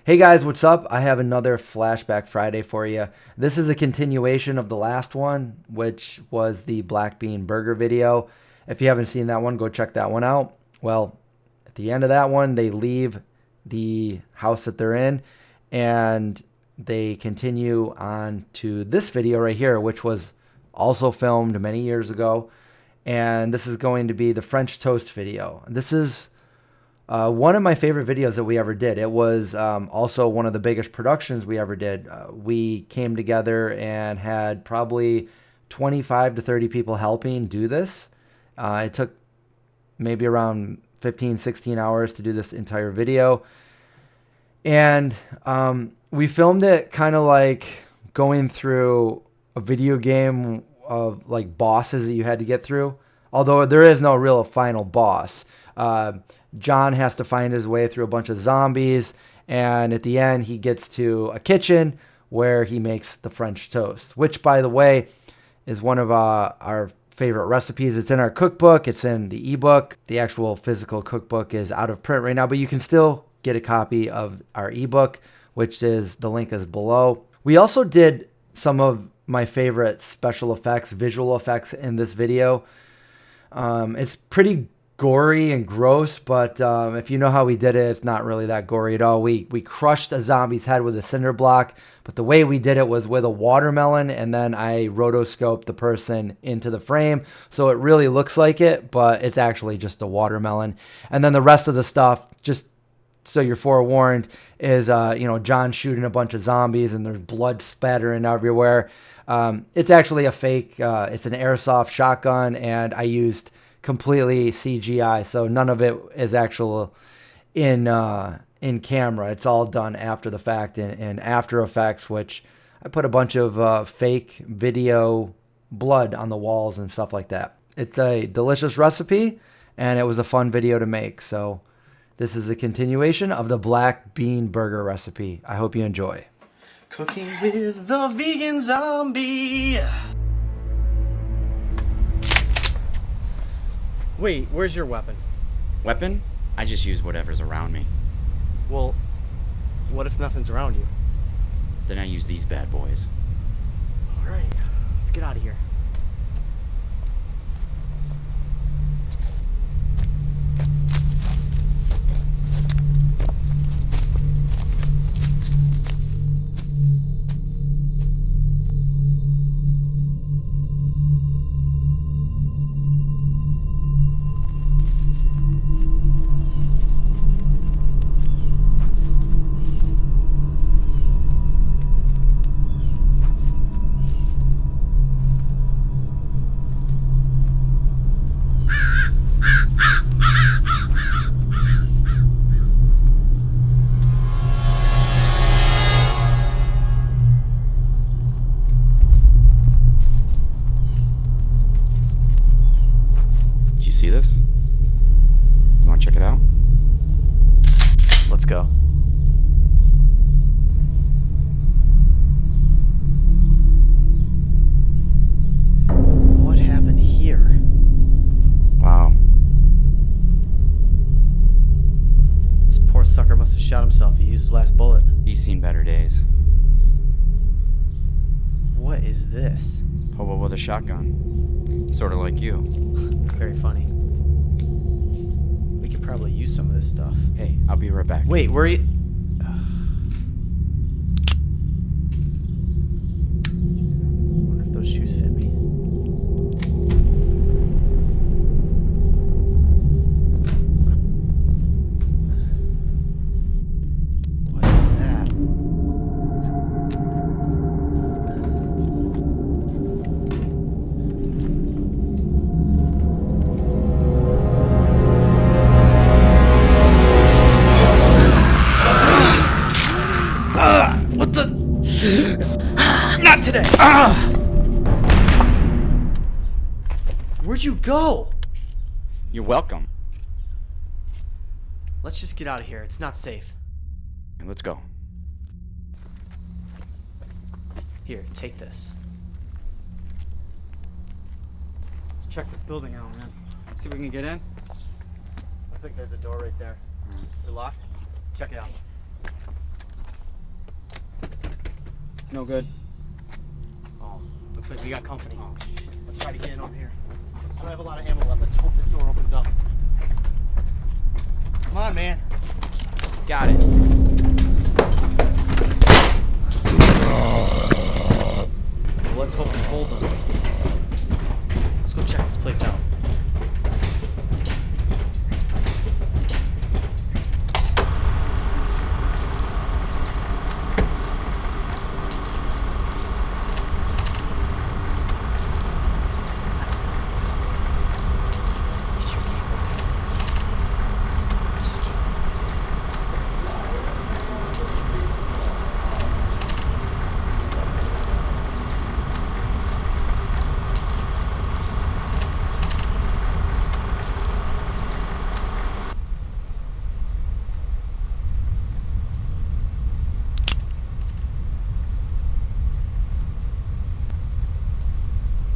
Hey guys, what's up? I have another Flashback Friday for you. This is a continuation of the last one, which was the black bean burger video. If you haven't seen that one, go check that one out. Well, at the end of that one, they leave the house that they're in and they continue on to this video right here, which was also filmed many years ago. And this is going to be the French toast video. This is one of my favorite videos that we ever did. It was also one of the biggest productions we ever did. We came together and had probably 25 to 30 people helping do this. It took maybe around 15, 16 hours to do this entire video. And we filmed it kind of like going through a video game of like bosses that you had to get through. Although there is no real final boss. John has to find his way through a bunch of zombies, and at the end he gets to a kitchen where he makes the French toast, which, by the way, is one of our favorite recipes. It's in our cookbook. It's in the ebook. The actual physical cookbook is out of print right now, but you can still get a copy of our ebook, which is, the link is below. We also did some of my favorite special effects, visual effects in this video. It's pretty gory and gross, but if you know how we did it, it's not really that gory at all. We crushed a zombie's head with a cinder block, but the way we did it was with a watermelon, and then I rotoscoped the person into the frame, so it really looks like it, but it's actually just a watermelon. And then the rest of the stuff, just so you're forewarned, is John shooting a bunch of zombies and there's blood spattering everywhere. It's actually a fake. It's an airsoft shotgun, and I used completely CGI, so none of it is actual in camera. It's all done after the fact in After Effects, which I put a bunch of fake video blood on the walls and stuff like that. It's a delicious recipe, and it was a fun video to make. So this is a continuation of the black bean burger recipe. I hope you enjoy. Cooking with the vegan zombie. Wait, where's your weapon? Weapon? I just use whatever's around me. Well, what if nothing's around you? Then I use these bad boys. Alright, let's get out of here. See this? You want to check it out? Let's go. What happened here? Wow. This poor sucker must have shot himself. He used his last bullet. He's seen better days. What is this? Hobo with a shotgun. Sort of like you. Very funny. We could probably use some of this stuff. Hey, I'll be right back. Wait, where are you? Wonder if those shoes fit me. What is that? What the? Not today! Where'd you go? You're welcome. Let's just get out of here. It's not safe. And let's go. Here, take this. Let's check this building out, man. See if we can get in. Looks like there's a door right there. Is it locked? Check it out. No good. Oh, looks like we got company. Let's try to get in over here. I don't have a lot of ammo left. Let's hope this door opens up. Come on, man. Got it. Well, let's hope this holds them. Let's go check this place out.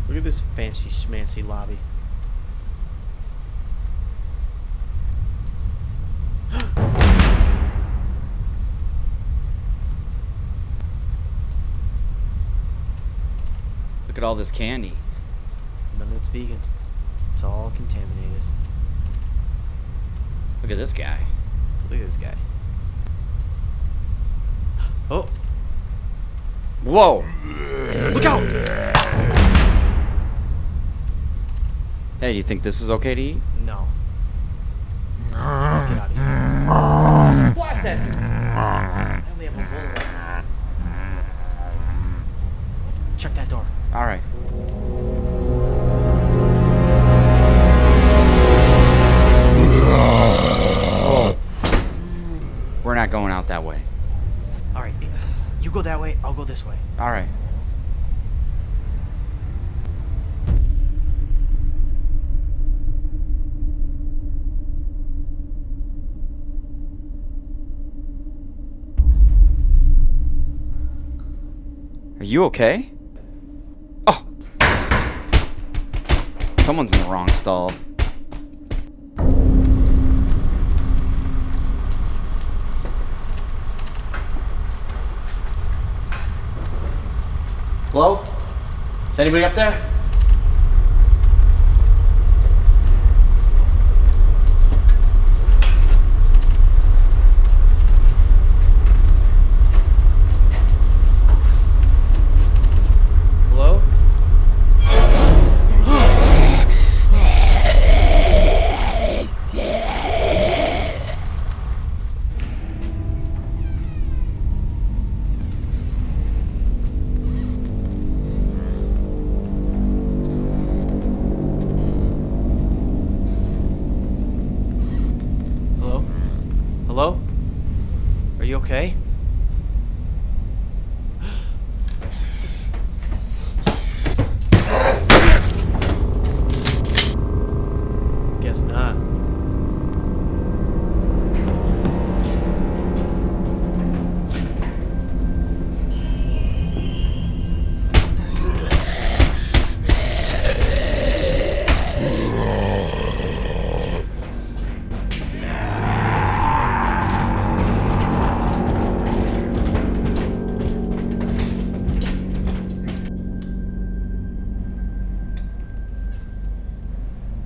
Look at this fancy schmancy lobby. Look at all this candy. None of it's vegan. It's all contaminated. Look at this guy. Look at this guy. Oh, Whoa! look out! Hey, do you think this is okay to eat? No. Let's get out of here. Blast that! I only have one bullet left. Check that door. All right. Oh. We're not going out that way. All right, you go that way. I'll go this way. All right. Are you okay? Oh! Someone's in the wrong stall. Hello? Is anybody up there? Hello? Hello? Hello? Are you okay? Guess not.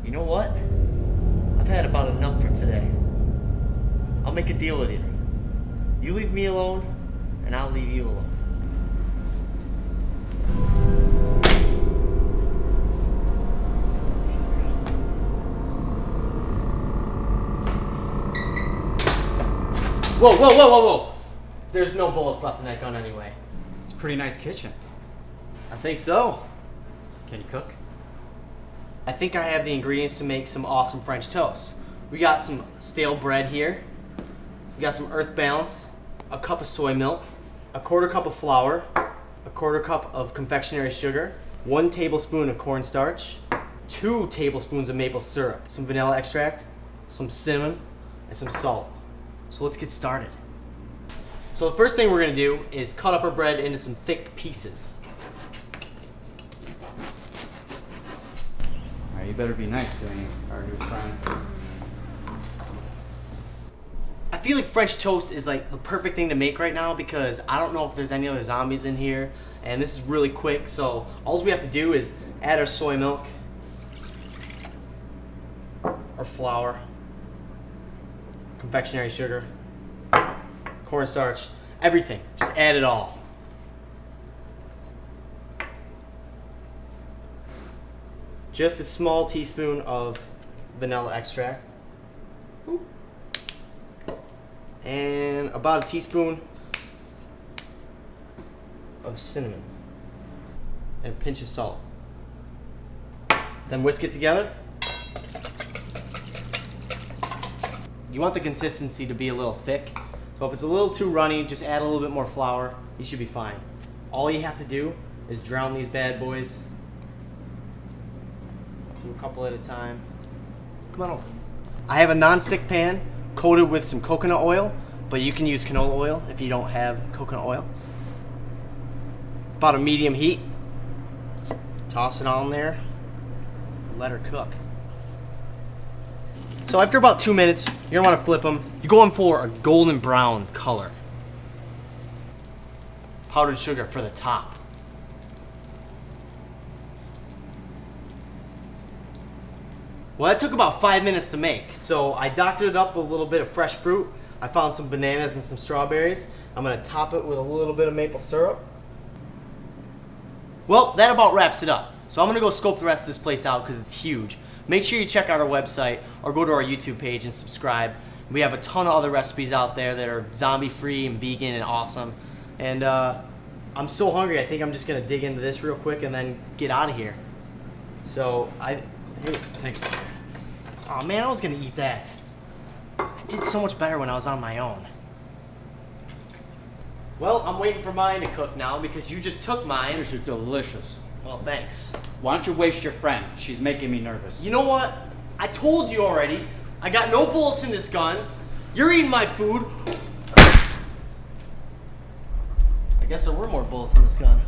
You know what? I've had about enough for today. I'll make a deal with you. You leave me alone, and I'll leave you alone. Whoa, whoa, whoa, whoa, whoa! There's no bullets left in that gun anyway. It's a pretty nice kitchen. I think so. Can you cook? I think I have the ingredients to make some awesome French toast. We got some stale bread here. We got some Earth Balance, a cup of soy milk, a quarter cup of flour, a quarter cup of confectionery sugar, 1 tablespoon of cornstarch, 2 tablespoons of maple syrup, some vanilla extract, some cinnamon, and some salt. So let's get started. So the first thing we're gonna do is cut up our bread into some thick pieces. Alright, you better be nice to me, our new friend. I feel like French toast is like the perfect thing to make right now because I don't know if there's any other zombies in here, and this is really quick. So all we have to do is add our soy milk, our flour, confectionery sugar, cornstarch, everything. Just add it all. Just a small teaspoon of vanilla extract. Oop. And about a teaspoon of cinnamon. And a pinch of salt. Then whisk it together. You want the consistency to be a little thick. So if it's a little too runny, just add a little bit more flour. You should be fine. All you have to do is drown these bad boys. Do a couple at a time. Come on over. I have a non-stick pan coated with some coconut oil, but you can use canola oil if you don't have coconut oil. About a medium heat. Toss it on there. Let her cook. So after about 2 minutes, you're gonna wanna flip them. You're going for a golden brown color. Powdered sugar for the top. Well, that took about 5 minutes to make, so I doctored it up with a little bit of fresh fruit. I found some bananas and some strawberries. I'm gonna top it with a little bit of maple syrup. Well, that about wraps it up. So I'm gonna go scope the rest of this place out because it's huge. Make sure you check out our website or go to our YouTube page and subscribe. We have a ton of other recipes out there that are zombie-free and vegan and awesome. And I'm so hungry, I think I'm just gonna dig into this real quick and then get out of here. So hey, thanks. Oh man, I was gonna eat that. I did so much better when I was on my own. Well, I'm waiting for mine to cook now because you just took mine. These are delicious. Well, thanks. Why don't you waste your friend? She's making me nervous. You know what? I told you already. I got no bullets in this gun. You're eating my food. I guess there were more bullets in this gun.